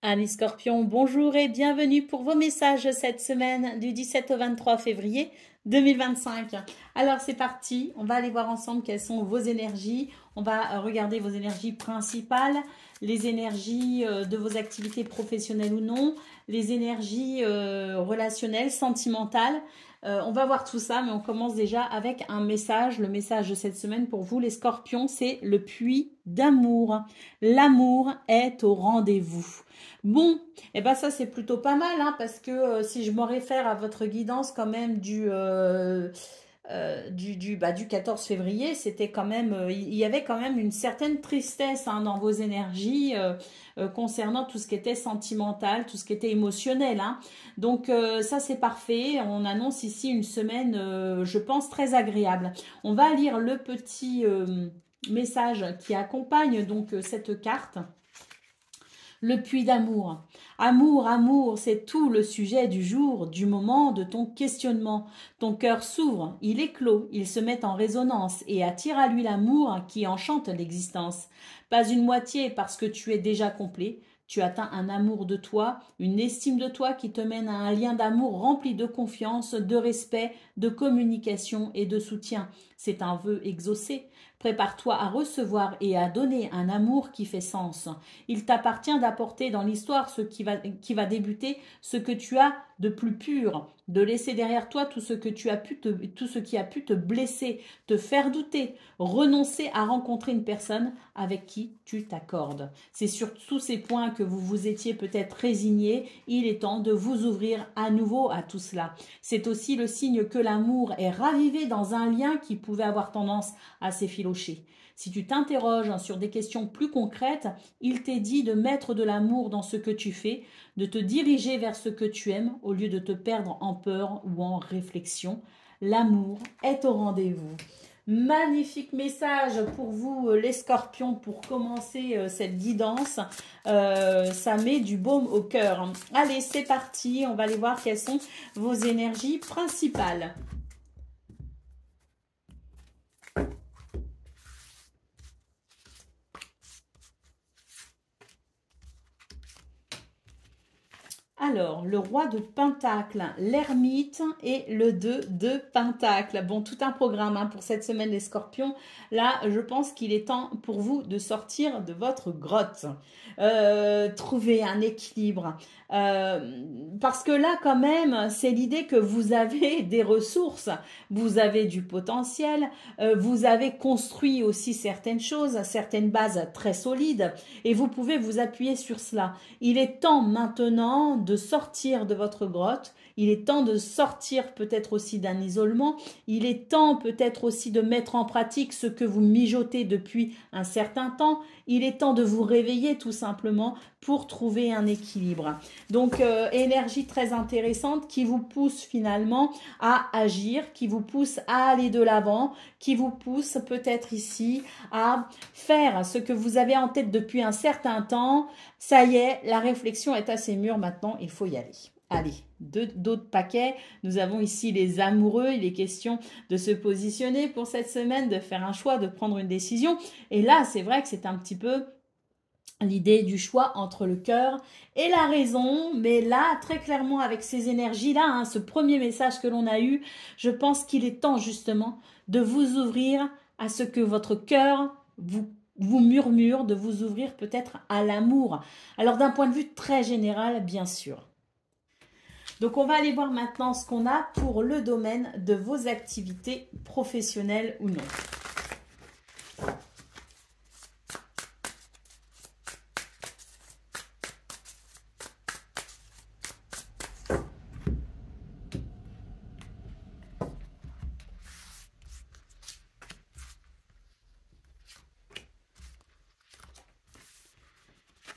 Amis Scorpions, bonjour et bienvenue pour vos messages cette semaine du 17 au 23 février 2025. Alors c'est parti, on va aller voir ensemble quelles sont vos énergies. On va regarder vos énergies principales, les énergies de vos activités professionnelles ou non, les énergies relationnelles, sentimentales. On va voir tout ça, mais on commence déjà avec un message. Le message de cette semaine pour vous, les Scorpions, c'est le puits d'amour. L'amour est au rendez-vous. Bon, eh ben ça c'est plutôt pas mal, hein, parce que si je me réfère à votre guidance quand même du 14 février, c'était quand même, il y avait quand même une certaine tristesse hein, dans vos énergies concernant tout ce qui était sentimental, tout ce qui était émotionnel. Hein. Donc ça c'est parfait, on annonce ici une semaine, je pense, très agréable. On va lire le petit message qui accompagne donc cette carte. Le puits d'amour. Amour, amour, c'est tout le sujet du jour, du moment, de ton questionnement. Ton cœur s'ouvre, il éclot, il se met en résonance et attire à lui l'amour qui enchante l'existence. Pas une moitié parce que tu es déjà complet. Tu atteins un amour de toi, une estime de toi qui te mène à un lien d'amour rempli de confiance, de respect, de communication et de soutien. C'est un vœu exaucé. Prépare-toi à recevoir et à donner un amour qui fait sens. Il t'appartient d'apporter dans l'histoire ce qui va débuter, ce que tu as de plus pur, de laisser derrière toi tout ce tout ce qui a pu te blesser, te faire douter, renoncer à rencontrer une personne avec qui tu t'accordes. C'est sur tous ces points que vous vous étiez peut-être résigné. Il est temps de vous ouvrir à nouveau à tout cela. C'est aussi le signe que l'amour est ravivé dans un lien qui pouvait avoir tendance à s'effilocher. Si tu t'interroges sur des questions plus concrètes, il t'est dit de mettre de l'amour dans ce que tu fais, de te diriger vers ce que tu aimes au lieu de te perdre en peur ou en réflexion. L'amour est au rendez-vous. Magnifique message pour vous les scorpions pour commencer cette guidance. Ça met du baume au cœur. Allez, c'est parti. On va aller voir quelles sont vos énergies principales. Alors, le roi de Pentacle, l'ermite et le 2 de Pentacle. Bon, tout un programme hein, pour cette semaine les scorpions. Là, je pense qu'il est temps pour vous de sortir de votre grotte. Trouver un équilibre. Parce que là, quand même, c'est l'idée que vous avez des ressources, vous avez du potentiel, vous avez construit aussi certaines choses, certaines bases très solides, et vous pouvez vous appuyer sur cela. Il est temps maintenant de sortir de votre grotte. Il est temps de sortir peut-être aussi d'un isolement. Il est temps peut-être aussi de mettre en pratique ce que vous mijotez depuis un certain temps. Il est temps de vous réveiller tout simplement pour trouver un équilibre. Donc, énergie très intéressante qui vous pousse finalement à agir, qui vous pousse à aller de l'avant, qui vous pousse peut-être ici à faire ce que vous avez en tête depuis un certain temps. Ça y est, la réflexion est assez mûre maintenant, il faut y aller. Allez, d'autres paquets. Nous avons ici les amoureux. Il est question de se positionner pour cette semaine, de faire un choix, de prendre une décision. Et là, c'est vrai que c'est un petit peu l'idée du choix entre le cœur et la raison. Mais là, très clairement, avec ces énergies-là, hein, ce premier message que l'on a eu, je pense qu'il est temps justement de vous ouvrir à ce que votre cœur vous murmure, de vous ouvrir peut-être à l'amour. Alors d'un point de vue très général, bien sûr. Donc on va aller voir maintenant ce qu'on a pour le domaine de vos activités professionnelles ou non.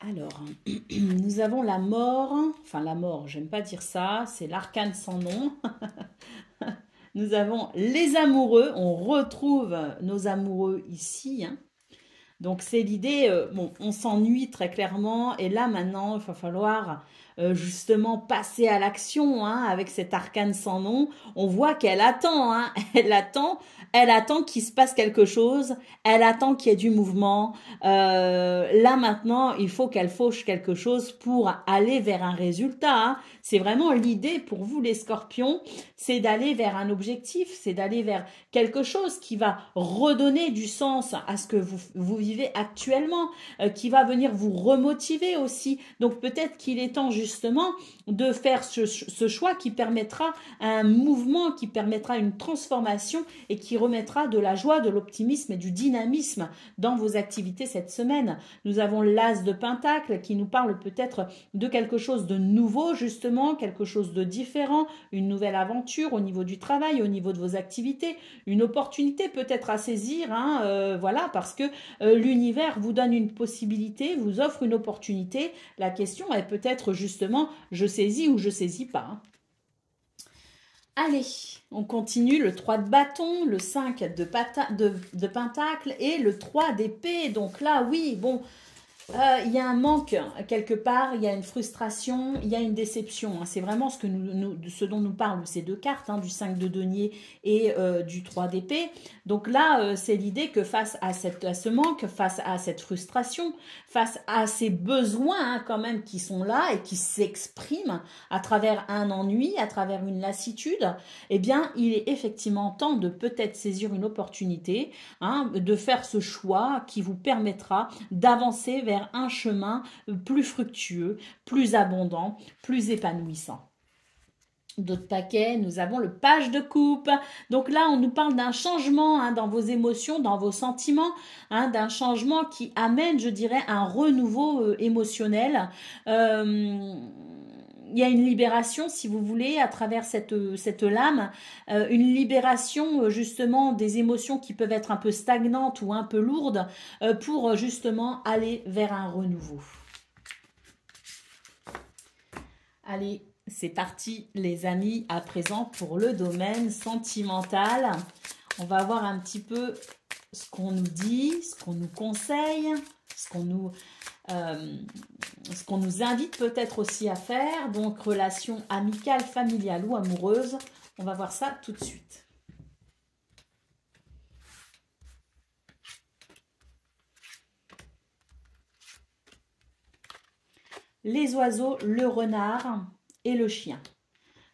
Alors, nous avons la mort, enfin la mort, j'aime pas dire ça, c'est l'arcane sans nom. Nous avons les amoureux, on retrouve nos amoureux ici. Hein. Donc c'est l'idée, bon, on s'ennuie très clairement, et là maintenant, il va falloir justement passer à l'action, hein, avec cet arcane sans nom. On voit qu'elle attend, hein, elle attend qu'il se passe quelque chose, elle attend qu'il y ait du mouvement. Là maintenant, il faut qu'elle fauche quelque chose pour aller vers un résultat, hein. C'est vraiment l'idée pour vous les scorpions, c'est d'aller vers un objectif, c'est d'aller vers quelque chose qui va redonner du sens à ce que vous vivez actuellement, qui va venir vous remotiver aussi. Donc peut-être qu'il est temps justement de faire ce choix qui permettra un mouvement, qui permettra une transformation et qui remettra de la joie, de l'optimisme et du dynamisme dans vos activités cette semaine. Nous avons l'As de Pentacle qui nous parle peut-être de quelque chose de nouveau justement, quelque chose de différent, une nouvelle aventure au niveau du travail, au niveau de vos activités, une opportunité peut-être à saisir, hein, voilà, parce que l'univers vous donne une possibilité, vous offre une opportunité. La question est peut-être justement, je saisis ou je saisis pas, hein. Allez, on continue, le 3 de bâton, le 5 de pentacle et le 3 d'épée. Donc là, oui, bon, il y a un manque quelque part, il y a une frustration, il y a une déception, hein. C'est vraiment ce dont nous parlent ces deux cartes, hein, du 5 de denier et du 3 d'épée. Donc là, c'est l'idée que face à ce manque, face à cette frustration, face à ces besoins, hein, quand même qui sont là et qui s'expriment à travers un ennui, à travers une lassitude, eh bien, il est effectivement temps de peut-être saisir une opportunité, hein, de faire ce choix qui vous permettra d'avancer vers un chemin plus fructueux, plus abondant, plus épanouissant. D'autres paquets, nous avons le page de coupe. Donc là, on nous parle d'un changement, hein, dans vos émotions, dans vos sentiments, hein, d'un changement qui amène, je dirais, un renouveau émotionnel. Il y a une libération, si vous voulez, à travers cette lame, une libération justement des émotions qui peuvent être un peu stagnantes ou un peu lourdes, pour justement aller vers un renouveau. Allez, c'est parti les amis, à présent pour le domaine sentimental. On va voir un petit peu ce qu'on nous dit, ce qu'on nous conseille, ce qu'on nous invite peut-être aussi à faire. Donc, relation amicale, familiale ou amoureuse. On va voir ça tout de suite. Les oiseaux, le renard et le chien.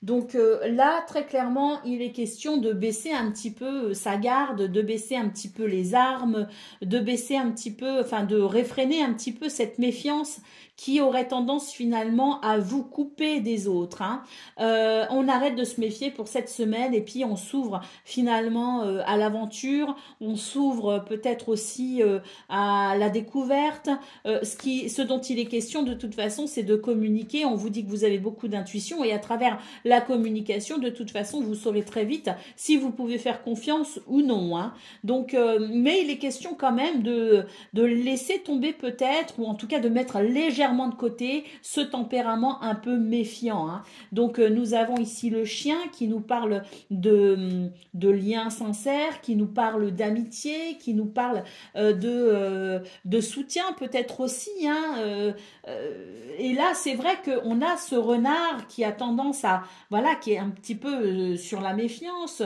Donc là, très clairement, il est question de baisser un petit peu sa garde, de baisser un petit peu les armes, de baisser un petit peu, enfin de réfréner un petit peu cette méfiance qui aurait tendance finalement à vous couper des autres, hein. On arrête de se méfier pour cette semaine et puis on s'ouvre finalement à l'aventure, on s'ouvre peut-être aussi à la découverte. Ce dont il est question de toute façon, c'est de communiquer. On vous dit que vous avez beaucoup d'intuition et à travers la communication, de toute façon, vous saurez très vite si vous pouvez faire confiance ou non, hein. Donc, mais il est question quand même de laisser tomber peut-être, ou en tout cas de mettre légèrement de côté ce tempérament un peu méfiant, hein. Donc nous avons ici le chien qui nous parle de liens sincères, qui nous parle d'amitié, qui nous parle de soutien peut-être aussi, hein. Et là c'est vrai qu'on a ce renard qui a tendance à, voilà, qui est un petit peu sur la méfiance,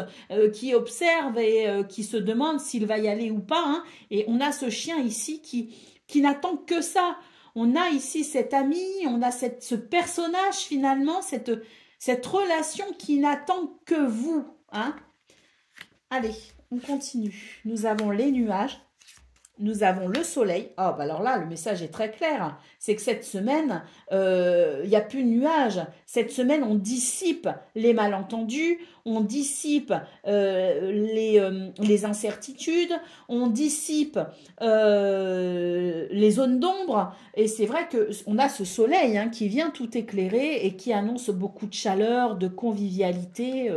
qui observe et qui se demande s'il va y aller ou pas, hein. Et on a ce chien ici qui n'attend que ça. On a ici cet ami, on a ce personnage finalement, cette relation qui n'attend que vous, hein. Allez, on continue. Nous avons les nuages, nous avons le soleil. Oh, bah alors là, le message est très clair. C'est que cette semaine, il n'y a plus de nuages. Cette semaine, on dissipe les malentendus, on dissipe les incertitudes, on dissipe les zones d'ombre. Et c'est vrai qu'on a ce soleil, hein, qui vient tout éclairer et qui annonce beaucoup de chaleur, de convivialité,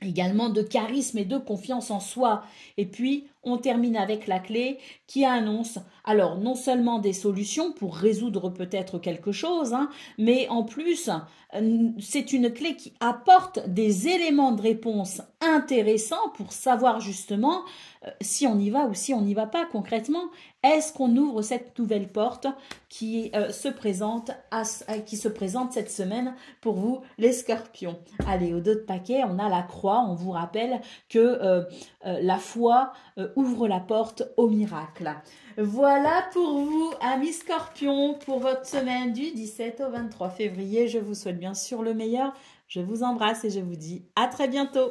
également de charisme et de confiance en soi. Et puis, on termine avec la clé qui annonce, alors, non seulement des solutions pour résoudre peut-être quelque chose, hein, mais en plus, c'est une clé qui apporte des éléments de réponse intéressant pour savoir justement si on y va ou si on n'y va pas concrètement. Est-ce qu'on ouvre cette nouvelle porte qui se présente cette semaine pour vous, les scorpions? Allez, au dos de paquet, on a la croix. On vous rappelle que la foi ouvre la porte au miracle. Voilà pour vous, amis scorpions, pour votre semaine du 17 au 23 février. Je vous souhaite bien sûr le meilleur. Je vous embrasse et je vous dis à très bientôt.